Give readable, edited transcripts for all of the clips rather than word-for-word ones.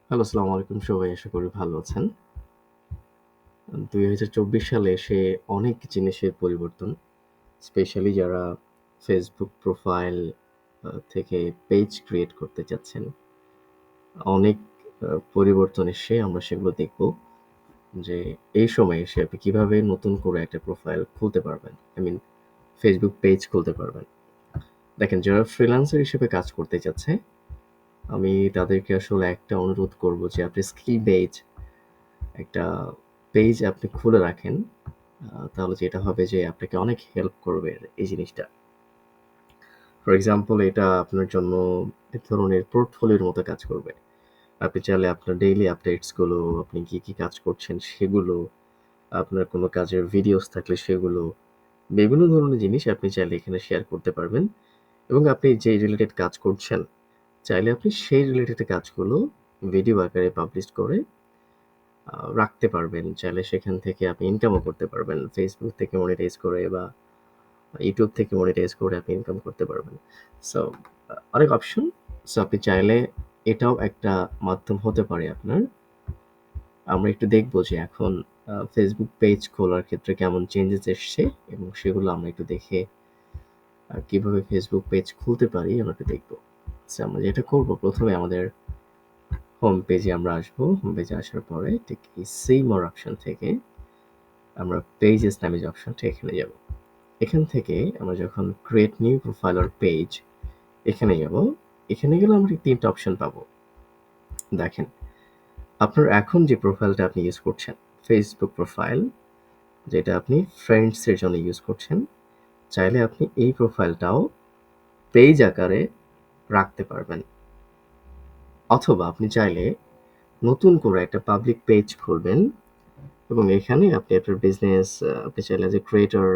Hello, আসসালামু আলাইকুম সবাই। আশা করি ভালো আছেন। ২০২৪ সালে এসে অনেক জিনিসের পরিবর্তন। স্পেশালি যারা Facebook প্রোফাইল থেকে পেজ ক্রিয়েট করতে চাচ্ছেন। অনেক পরিবর্তন এসে আমরা সেগুলো দেখব যে এই সময়ে এসে আপনি কিভাবে নতুন করে একটা প্রোফাইল খুলতে পারবেন। Facebook পেজ খুলতে পারবেন। দেখেন যারা ফ্রিল্যান্সার হিসেবে কাজ করতে চাচ্ছে, আমি তাদেরকে আসলে একটা অনুরোধ করব যে আপনি স্কিল বেজ একটা পেজ আপনি খুলে রাখেন। তাহলে যেটা হবে যে আপনাকে অনেক হেল্প করবে এই জিনিসটা। ফর এক্সাম্পল এটা আপনার জন্য এক ধরনের পোর্টফোলিওর মতো কাজ করবে। আপনি চাইলে আপনার ডেইলি আপডেটস গুলো, আপনি কি কাজ করছেন সেগুলো, আপনার কোনো কাজের ভিডিওস থাকলে সেগুলো, বিভিন্ন ধরনের জিনিস আপনি চাইলে এখানে শেয়ার করতে পারবেন এবং আপনি যে রিলেটেড কাজ করছেন, চাইলে আপনি সেই রিলেটেড কাজগুলো ভিডিও আকারে পাবলিশ করে রাখতে পারবেন। চাইলে সেখান থেকে আপনি ইনকামও করতে পারবেন। Facebook থেকে মনিটাইজ করে বা YouTube থেকে মনিটাইজ করে আপনি ইনকাম করতে পারবেন। সো অনেক অপশন। সো আপনি চাইলে এটাও একটা মাধ্যম হতে পারে আপনার। আমরা একটু দেখব যে এখন Facebook পেজ খোলার ক্ষেত্রে কেমন চেঞ্জেস এসছে এবং সেগুলো আমরা একটু দেখে কিভাবে Facebook পেজ খুলতে পারি আমরা একটু দেখব। সো আমরা যেটা করব, প্রথমে আমাদের হোম পেজে আমরা আসবো। হোম পেজে আসার পরে ঠিক এই সি মোর অপশন থেকে আমরা পেজেস নামে যে অপশনটা এখানে যাব। এখান থেকে আমরা যখন create new profile or page এখানে যাব, এখানে গেলে আমরা ৩টা অপশন পাবো। দেখেন, আপনার এখন যে প্রোফাইলটা আপনি ইউজ করছেন, Facebook প্রোফাইল, যেটা আপনি ফ্রেন্ডসের জন্য ইউজ করছেন, চাইলে আপনি এই প্রোফাইলটাও পেজ আকারে রাখতে পারবেন। অথবা আপনি চাইলে নতুন করে একটা পাবলিক পেজ খুলবেন এবং এখানে আপনি আপনার বিজনেস, আপনি চাইলে যে ক্রিয়েটর,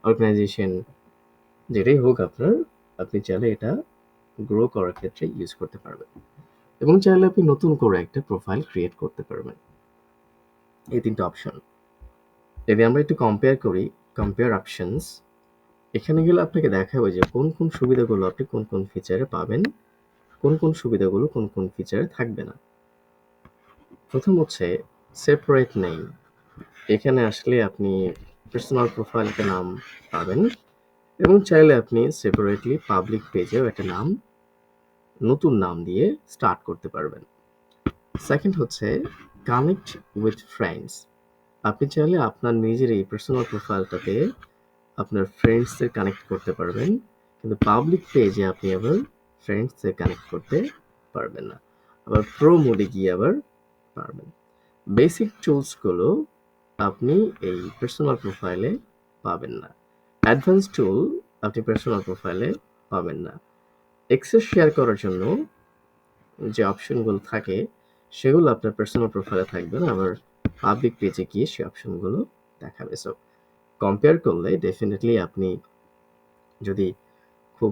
অর্গানাইজেশন যেটাই হোক আপনার, আপনি চাইলে এটা গ্রো করার ক্ষেত্রে ইউজ করতে পারবেন এবং চাইলে আপনি নতুন করে একটা প্রোফাইল ক্রিয়েট করতে পারবেন। এই ৩টা অপশন। যদি আমরা একটু কম্পেয়ার করি, কম্পেয়ার অপশনস, এখানে গেলে আপনাকে দেখাবে যে কোন সুবিধাগুলো আপনি কোন ফিচারে পাবেন, কোন সুবিধাগুলো কোন ফিচারে থাকবে না। প্রথম হচ্ছে সেপারেট নেম। এখানে আসলে আপনি পার্সোনাল প্রোফাইল একটা নাম পাবেন এবং চাইলে আপনি সেপারেটলি পাবলিক পেজেও একটা নাম, নতুন নাম দিয়ে স্টার্ট করতে পারবেন। সেকেন্ড হচ্ছে কানেক্ট উইথ ফ্রেন্ডস। আপনি চাইলে আপনার নিজের এই পার্সোনাল প্রোফাইলটাতে আপনার ফ্রেন্ডসদের কানেক্ট করতে পারবেন, কিন্তু পাবলিক পেজে আপনি আবার ফ্রেন্ডসদের কানেক্ট করতে পারবেন না। আবার প্রো মোডে গিয়ে আবার পারবেন। বেসিক টুলসগুলো আপনি এই পার্সোনাল প্রোফাইলে পাবেন না। অ্যাডভান্স টুল আপনি পার্সোনাল প্রোফাইলে পাবেন না। এক্সেস শেয়ার করার জন্য যে অপশনগুলো থাকে সেগুলো আপনার পার্সোনাল প্রোফাইলে থাকবে না, আবার পাবলিক পেজে গিয়ে সেই অপশনগুলো দেখাবে। সো কম্পেয়ার করলে ডেফিনেটলি আপনি যদি খুব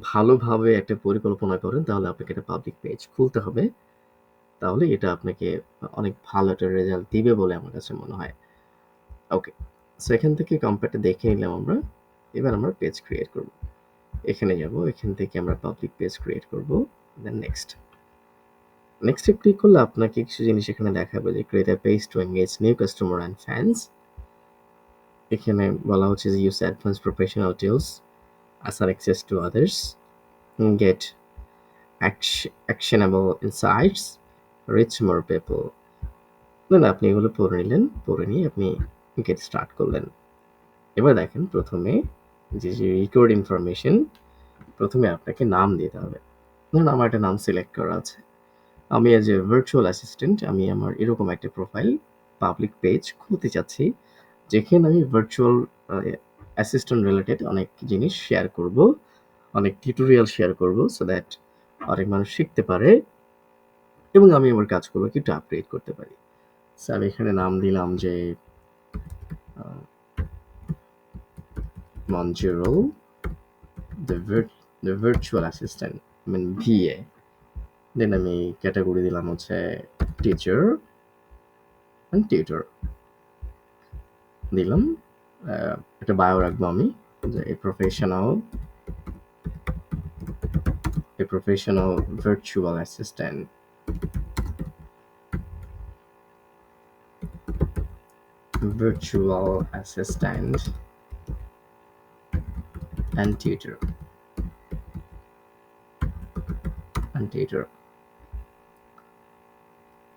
ভালোভাবে একটা পরিকল্পনা করেন তাহলে আপনাকে একটা পাবলিক পেজ খুলতে হবে। তাহলে এটা আপনাকে অনেক ভালো একটা রেজাল্ট দিবে বলে আমার কাছে মনে হয়। ওকে। সো এখান থেকে কম্পেয়ারটা দেখে নিলাম আমরা। এবার আমরা পেজ ক্রিয়েট করব। এখানে যাব, এখান থেকে আমরা পাবলিক পেজ ক্রিয়েট করব। দেন নেক্সট। নেক্সটে ক্লিক করলে আপনাকে কিছু জিনিস এখানে দেখাবে যে create a page two engage new customer and fans. এখানে বলা হচ্ছে যে use advance professional tools, assign access to others, get actionable insights, reach more people. দেন আপনি এগুলো পড়ে নিলেন, পড়ে নিয়ে আপনি গেট স্টার্ট করলেন। এবার দেখেন প্রথমে যে রেকর্ড ইনফরমেশন, প্রথমে আপনাকে নাম দিতে হবে। ধরুন আমার একটা নাম সিলেক্ট করা আছে। আমি অ্যাজ এ ভার্চুয়াল অ্যাসিস্ট্যান্ট আমি আমার এরকম একটা প্রোফাইল পাবলিক পেজ খুলতে চাচ্ছি, যেখানে আমি ভার্চুয়াল অ্যাসিস্ট্যান্ট রিলেটেড অনেক জিনিস শেয়ার করব, অনেক টিউটোরিয়াল শেয়ার করব সো দ্যাট অনেক মানুষ শিখতে পারে এবং আমি আমার কাজগুলোকে একটু আপগ্রেড করতে পারি। সো আমি এখানে নাম দিলাম যে Monjurul the virtual assistant, VA। দেন আমি ক্যাটাগরি দিলাম হচ্ছে টিচার অ্যান্ড টিউটর দিলাম। একটা বায়ো রাখবো আমি যে a professional virtual assistant virtual assistant and tutor.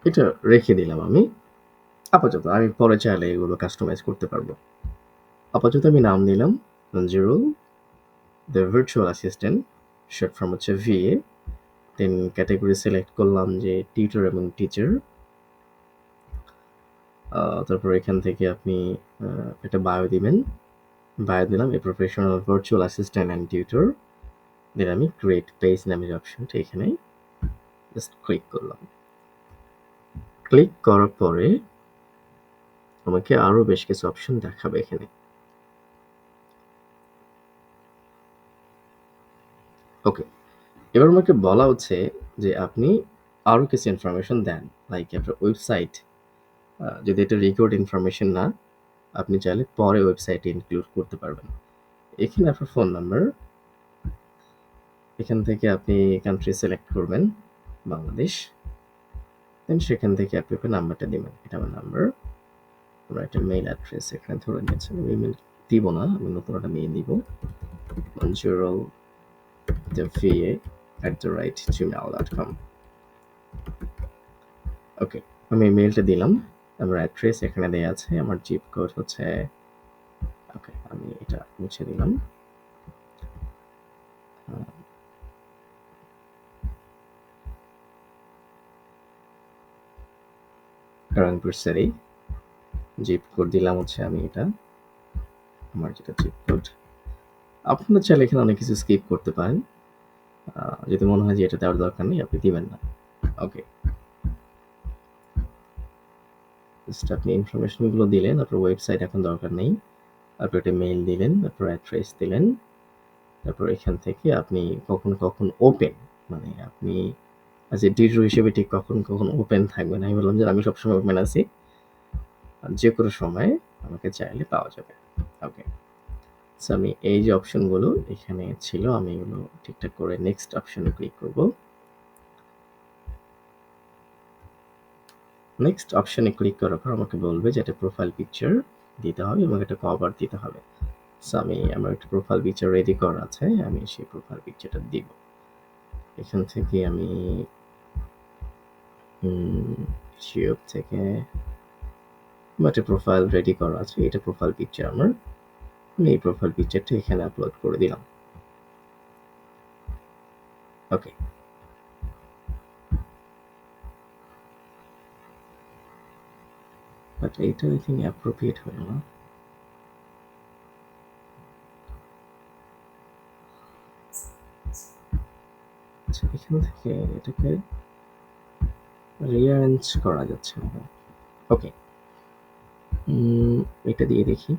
এটা রেখে দিলাম আমি আপাতত। আমি পরে চাইলে এগুলো কাস্টমাইজ করতে পারবো। আপাতত আমি নাম দিলাম Manjurul the virtual assistant, short form হচ্ছে VA। দেন ক্যাটাগরি সিলেক্ট করলাম যে টিউটর এবং টিচার। তারপর এখান থেকে আপনি একটা বায়ো দিবেন। বায়ো দিলাম a professional virtual assistant and tutor. Then আমি ক্রিয়েট পেজ নামের অপশনটা এখানে জাস্ট ক্লিক করলাম। ক্লিক করার পরে আমাকে আরও বেশ কিছু অপশন দেখাবে এখানে। ওকে, এবার আমাকে বলা হচ্ছে যে আপনি আরও কিছু ইনফরমেশন দেন, লাইক আপনার ওয়েবসাইট। যদি এটা রেকর্ড ইনফরমেশন না, আপনি চাইলে পরে ওয়েবসাইটে ইনক্লুড করতে পারবেন। এখানে আপনার ফোন নাম্বার, এখান থেকে আপনি কান্ট্রি সিলেক্ট করবেন বাংলাদেশ। দেন সেখান থেকে আপনি আপনার নাম্বারটা দেবেন। এটা আমার নাম্বার। আমরা একটা মেইল অ্যাড্রেস এখানে ধরে নিয়েছি। আমি ইমেল দিব না, আমি নতুন একটা মেইল দিব, Monjurul The VA @gmail.com। ওকে, আমি মেইলটা দিলাম। আমার অ্যাড্রেস এখানে দেওয়া আছে। আমার জিপ কোড হচ্ছে, ওকে আমি এটা মুছে দিলাম। রংপুর সিটি। জিপ কোড দিলাম হচ্ছে আমি এটা আমার যেটা জিপ কোড। আপনারা চাইলে এখানে অনেক কিছু স্কিপ করতে পারেন। যদি মনে হয় যে এটা দেওয়ার দরকার নেই, আপনি দিবেন না। ওকে, জাস্ট আপনি ইনফরমেশনগুলো দিলেন। আপনার ওয়েবসাইট এখন দরকার নেই। আপনি একটা মেইল দিলেন, আপনার অ্যাড্রেস দিলেন। তারপর এখান থেকে আপনি কখন কখন ওপেন, মানে আপনি অ্যাজ এ টিউটর হিসেবে ঠিক কখন কখন ওপেন থাকবেন। আমি বললাম যে আমি সবসময় ওপেন আছি, যে কোনো সময় আমাকে চাইলে পাওয়া যাবে। ওকে, সো আমি এই যে অপশনগুলো এখানে ছিল, আমি এগুলো ঠিকঠাক করে নেক্সট অপশনে ক্লিক করব। নেক্সট অপশনে ক্লিক করার পর আমাকে বলবে যে একটা প্রোফাইল পিকচার দিতে হবে এবং একটা কভার দিতে হবে। সো আমার একটা প্রোফাইল পিকচার রেডি করা আছে, আমি সেই প্রোফাইল পিকচারটা দিব। এখান থেকে আমি ইউটিউব থেকে একটা প্রোফাইল রেডি করা আছে, এটা প্রোফাইল পিকচার আমার। আমি এই প্রোফাইল পিকচারটা এখানে আপলোড করে দিলাম। ওকে, বাট এইটা আই থিঙ্ক অ্যাপ্রোপ্রিয়েট হলো না। আচ্ছা, এখান থেকে এটাকে রিঅ্যারেঞ্জ করা যাচ্ছে না। ওকে, এটা দিয়ে দেখি।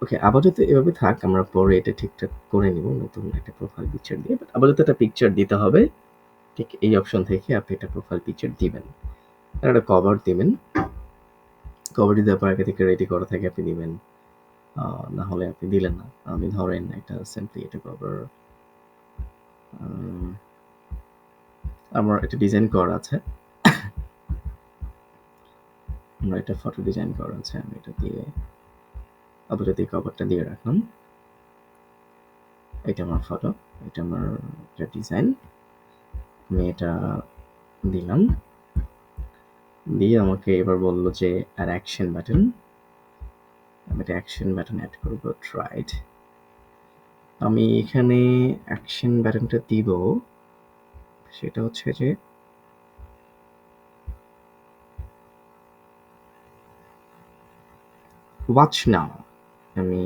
ওকে, আপাতত এভাবে থাক, আমরা পরে এটা ঠিকঠাক করে নিব নতুন একটা প্রোফাইল পিকচার দিয়ে। বাট আপাতত একটা পিকচার দিতে হবে। ঠিক এই অপশন থেকে আপনি একটা প্রোফাইল পিকচার দিবেন, আর একটা কভার দিবেন। কভার যদি আপনার আগে থেকে রেডি করা থাকে আপনি দিবেন, না হলে আপনি দিলেন না। আমি ধরেন এটা সিম্পলি এটা কভার আমার একটা ডিজাইন করা আছে, আমরা একটা ফটো ডিজাইন করা আছে, আমি এটা দিয়ে আপাতত এই কভারটা দিয়ে রাখলাম। এটা আমার ফটো, এটা আমার একটা ডিজাইন, আমি এটা দিলাম। দিয়ে আমাকে এবার বললো যে আর অ্যাকশন বাটন, আমি একটা অ্যাকশন বাটন অ্যাড করবো, ট্রাইড। আমি এখানে অ্যাকশন বাটনটা দিব, সেটা হচ্ছে যে ওয়াচ নাও। আমি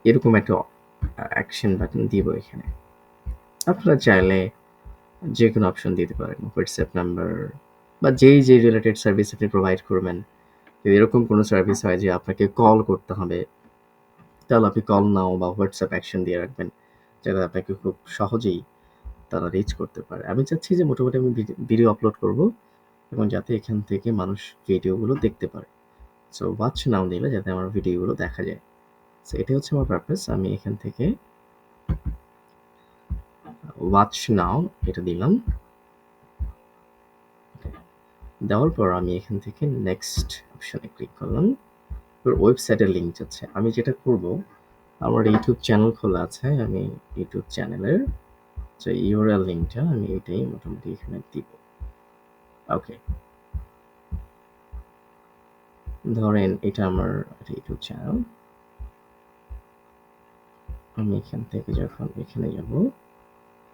এরকম একটা অ্যাকশন বাটন দিব এখানে। আপনারা চাইলে যে কোনো অপশন দিতে পারেন, হোয়াটসঅ্যাপ নাম্বার বা যেই যে রিলেটেড সার্ভিস আপনি প্রোভাইড করবেন। যদি এরকম কোনো সার্ভিস হয় যে আপনাকে কল করতে হবে, তাহলে আপনি কল নাও বা হোয়াটসঅ্যাপ অ্যাকশন দিয়ে রাখবেন, যাতে আপনাকে খুব সহজেই তারা রিচ করতে পারে। আমি চাচ্ছি যে মোটামুটি আমি ভিডিও আপলোড করব এবং যাতে এখান থেকে মানুষ ভিডিওগুলো দেখতে পারে। সো ওয়াচ নাও দিলে যাতে আমার ভিডিওগুলো দেখা যায়। সো এটাই হচ্ছে আমার পারপাস। আমি এখান থেকে ওয়াচ নাও এটা দিলাম। দেওয়ার পর আমি এখান থেকে নেক্সট অপশনে ক্লিক করলাম। ওয়েবসাইটের লিঙ্ক যাচ্ছে। আমি যেটা করব, আমার ইউটিউব চ্যানেল খোলা আছে, আমি ইউটিউব চ্যানেলের যে ইউআরএল লিঙ্কটা আমি এটাই মোটামুটি এখানে দিব। ওকে, ধরেন এটা আমার ইউটিউব চ্যানেল। আমি এখান থেকে যখন এখানে যাব,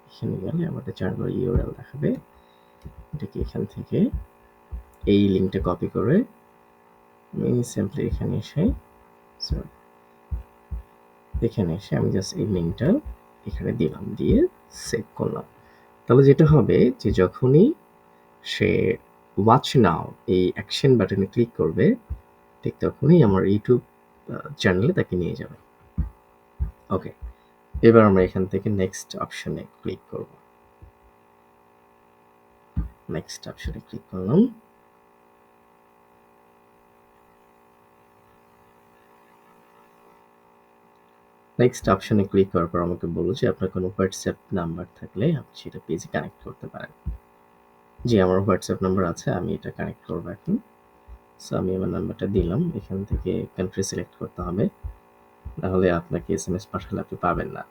এখানে গেলে আমার চ্যানেলের ইউআরএল দেখাবে। এটাকে এখান থেকে এই লিঙ্কটা কপি করে আমি সিম্পলি এখানে এসে আমি জাস্ট এই লিঙ্কটা এখানে দিলাম, দিয়ে সেভ করলাম। তাহলে যেটা হবে যে যখনই সে ওয়াচ নাও এই অ্যাকশন বাটনে ক্লিক করবে, ঠিক তখনই আমার ইউটিউব চ্যানেলে তাকে নিয়ে যাবে। ওকে, এবার আমরা এখান থেকে নেক্সট অপশনে ক্লিক করব। নেক্সট অপশনে ক্লিক করলাম। নেক্সট অপশনে ক্লিক করার পর আমাকে বলল যে আপনার কোনো হোয়াটসঅ্যাপ নাম্বার থাকলে আপনি সেটা পেজে কানেক্ট করতে পারেন। জি, আমার হোয়াটসঅ্যাপ নাম্বার আছে, আমি এটা কানেক্ট করবো এখন। সো আমি আমার নাম্বারটা দিলাম। এখান থেকে কান্ট্রি সিলেক্ট করতে হবে, নাহলে আপনাকে এসএমএস পাঠালে আপনি পাবেন না।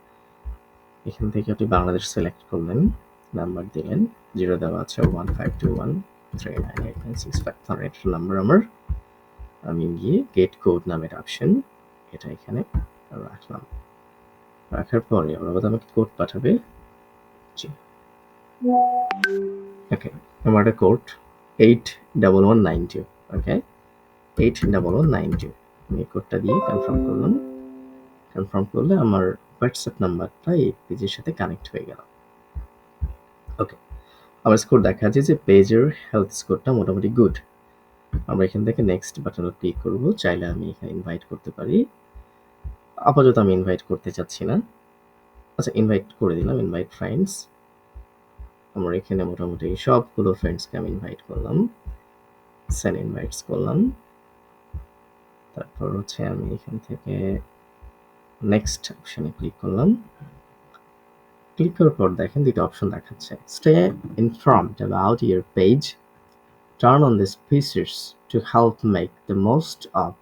এখান থেকে আপনি বাংলাদেশ সিলেক্ট করলেন, নাম্বার দিলেন, 0 দেওয়া আছে 1521398965, ধরেন এটা নাম্বার আমার। আমি গিয়ে গেট কোড নামের অপশন এটা এখানে রাখলাম। রাখার পরে ওরা আমাকে কোড পাঠাবে। জি, ওকে, আমার একটা কোড 81192। ওকে, 81192 আমি কোডটা দিয়ে কনফার্ম করলাম। কনফার্ম করলে আমার হোয়াটসঅ্যাপ নাম্বারটা এই পেজের সাথে কানেক্ট হয়ে গেল। ওকে, আমার স্কোর দেখা যায় যে পেজের হেলথ স্কোরটা মোটামুটি গুড। আমরা এখান থেকে নেক্সট বাটনে ক্লিক করব। চাইলে আমি এখানে ইনভাইট করতে পারি, আপাতত আমি ইনভাইট করতে চাচ্ছি না। আচ্ছা, ইনভাইট করে দিলাম, ইনভাইট ফ্রেন্ডস। আমার এখানে মোটামুটি সবগুলো ফ্রেন্ডসকে আমি ইনভাইট করলাম, সেন্ড ইনভাইটস করলাম। তারপর হচ্ছে আমি এখান থেকে নেক্সট অপশনে ক্লিক করলাম। ক্লিক করার পর দেখেন দুটো অপশন দেখাচ্ছে, stay informed about your page, turn on this features to help make the most of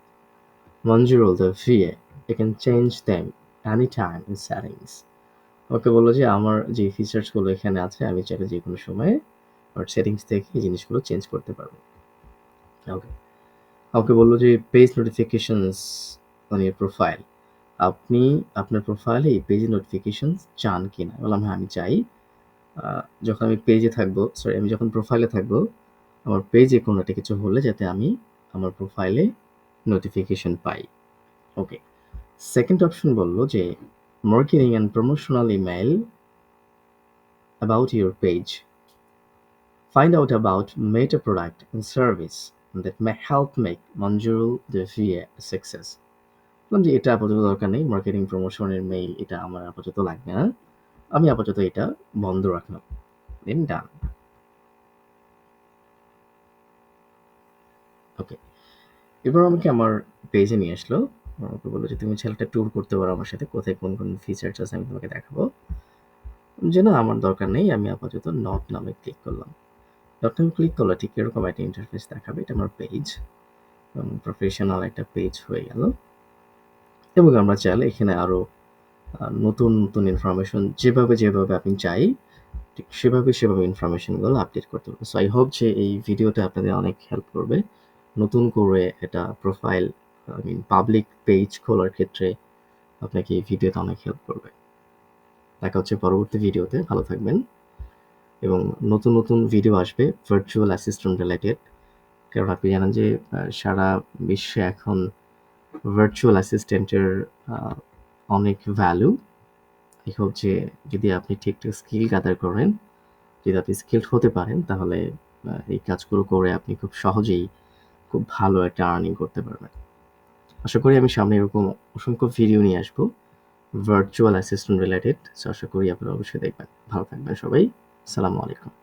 Monjurul The VA. You can change them anytime in settings. ওকে বললো যে আমার যে ফিচার্সগুলো এখানে আছে আমি চাইলে যে কোনো সময় আমার সেটিংস থেকে এই জিনিসগুলো চেঞ্জ করতে পারবো। ওকে, ওকে বললো যে page notifications on your profile, আপনি আপনার প্রোফাইলে এই পেজ নোটিফিকেশন চান কিনা। বললাম হ্যাঁ আমি চাই। যখন আমি পেজে থাকবো, আমি যখন প্রোফাইলে থাকবো, আমার পেজে কোনো একটা কিছু হলে যাতে আমি আমার প্রোফাইলে নোটিফিকেশন পাই। ওকে, সেকেন্ড অপশন বললো যে marketing and promotional email about your page, find out about Meta product and service that may help make Manjurul the VA success. বললাম যে এটা আপাতত দরকার নেই, মার্কেটিং প্রমোশনের মেইল এটা আমার আপাতত লাগবে না, আমি আপাতত এটা বন্ধ রাখলাম। দেন ডান। ওকে, এবার আমাকে আমার পেজে নিয়ে আসলো। আমাকে বললো যে তুমি ছেলেটা ট্যুর করতে পারো আমার সাথে, কোথায় কোন কোন ফিচার্স আছে আমি তোমাকে দেখাবো। যে না আমার দরকার নেই, আমি আপাতত নট নামে ক্লিক করলাম। নট নামে ক্লিক করলে ঠিক এরকম একটা ইন্টারফেস দেখাবে, এটা আমার পেজ, প্রফেশনাল একটা পেজ হয়ে গেল। এবং আমরা চাইলে এখানে আরও নতুন নতুন ইনফরমেশন যেভাবে যেভাবে আপনি চাই ঠিক সেভাবে ইনফরমেশনগুলো আপডেট করতে পারবো। সো আই হোপ যে এই ভিডিওটা আপনাদের অনেক হেল্প করবে। নতুন করে এটা প্রোফাইল পাবলিক পেজ খোলার ক্ষেত্রে আপনাকে এই ভিডিওটা অনেক হেল্প করবে। দেখা হচ্ছে পরবর্তী ভিডিওতে, ভালো থাকবেন। এবং নতুন নতুন ভিডিও আসবে ভার্চুয়াল অ্যাসিস্ট্যান্ট রিলেটেড, কারণ আপনি জানেন যে সারা বিশ্বে এখন ভার্চুয়াল অ্যাসিস্ট্যান্টের অনেক ভ্যালু। আই হোপ যে যদি আপনি ঠিকঠাক স্কিল গ্যাদার করেন, যদি আপনি স্কিলড হতে পারেন, তাহলে এই কাজগুলো করে আপনি খুব সহজেই খুব ভালো একটা আর্নিং করতে পারবেন। আশা করি আমি সামনে এরকম অসংখ্য ভিডিও নিয়ে আসবো ভার্চুয়াল অ্যাসিস্ট্যান্ট রিলেটেড। সো আশা করি আপনারা অবশ্যই দেখবেন। ভালো থাকবেন সবাই। আসসালামু আলাইকুম।